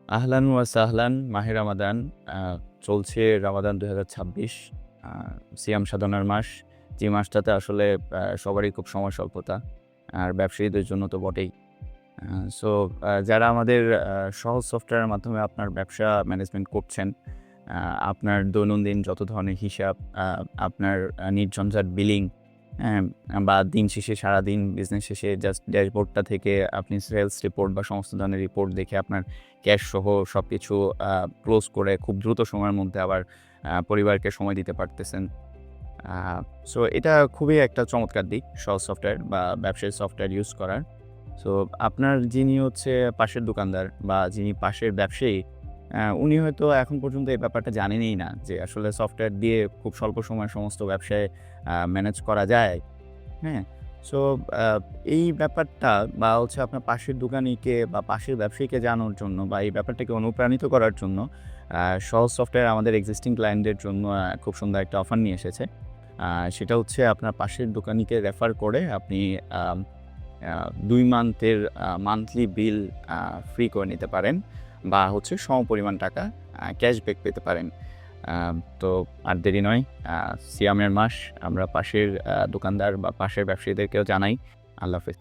আহলান ওয়া সাহলান, মাহে রমাদান। চলছে রমাদান ২০২৬। আ সিয়াম সাধনার মাস। যে মাসটাতে আসলে সবারই খুব সময় স্বল্পতা। আর ব্যবসায়ীদের জন্য তো বটেই। আ সো যারা আমাদের সহজ সফটওয়্যারের মাধ্যমে আপনার ব্যবসা ম্যানেজমেন্ট করছেন, আ আপনার দৈনন্দিন যত ধরনের হিসাব, আপনার নির্ঝঞ্ঝাট বিলিং, হ্যাঁ? বা দিন শেষে সারাদিন বিজনেস শেষে জাস্ট ড্যাশবোর্ডটা থেকে আপনি সেলস রিপোর্ট বা সমস্ত ধরনের রিপোর্ট দেখে আপনার ক্যাশ সহ সবকিছু ক্লোজ করে খুব দ্রুত সময়ের মধ্যে আবার পরিবারকে সময় দিতে পারতেছেন। আ সো এটা খুবই একটা চমৎকার দিক সহজ সফটওয়্যার বা ব্যবসায়িক সফটওয়্যার ইউজ করার। সো আপনার যিনি হচ্ছে পাশের দোকানদার বা যিনি পাশের ব্যবসায়ী, উনি হয়তো এখন পর্যন্ত এই ব্যাপারটা জানেনই না যে আসলে সফটওয়্যার দিয়ে খুব স্বল্প সময়ে সমস্ত ব্যবসায় ম্যানেজ করা যায়। হ্যাঁ? সো আ এই ব্যাপারটা বা হচ্ছে আপনার পাশের দোকানিকে বা পাশের ব্যবসায়ীকে জানানোর জন্য বা এই ব্যাপারটাকে অনুপ্রাণিত করার জন্য আ সহজ সফটওয়্যার আমাদের এক্সিস্টিং ক্লায়েন্টদের জন্য খুব সুন্দর একটা অফার নিয়ে এসেছে। আ সেটা হচ্ছে আপনার পাশের দোকানিকে রেফার করে আপনি আম আ ২ মান্থের মান্থলি বিল আ ফ্রি করে নিতে পারেন বা হচ্ছে সমপরিমাণ টাকা ক্যাশব্যাক পেতে পারেন। আ তো আর দেরি নয়। আ সিয়ামের মাস আমরা পাশের দোকানদার বা পাশের ব্যবসায়ীদেরকেও জানাই। আল্লাহ হাফেজ।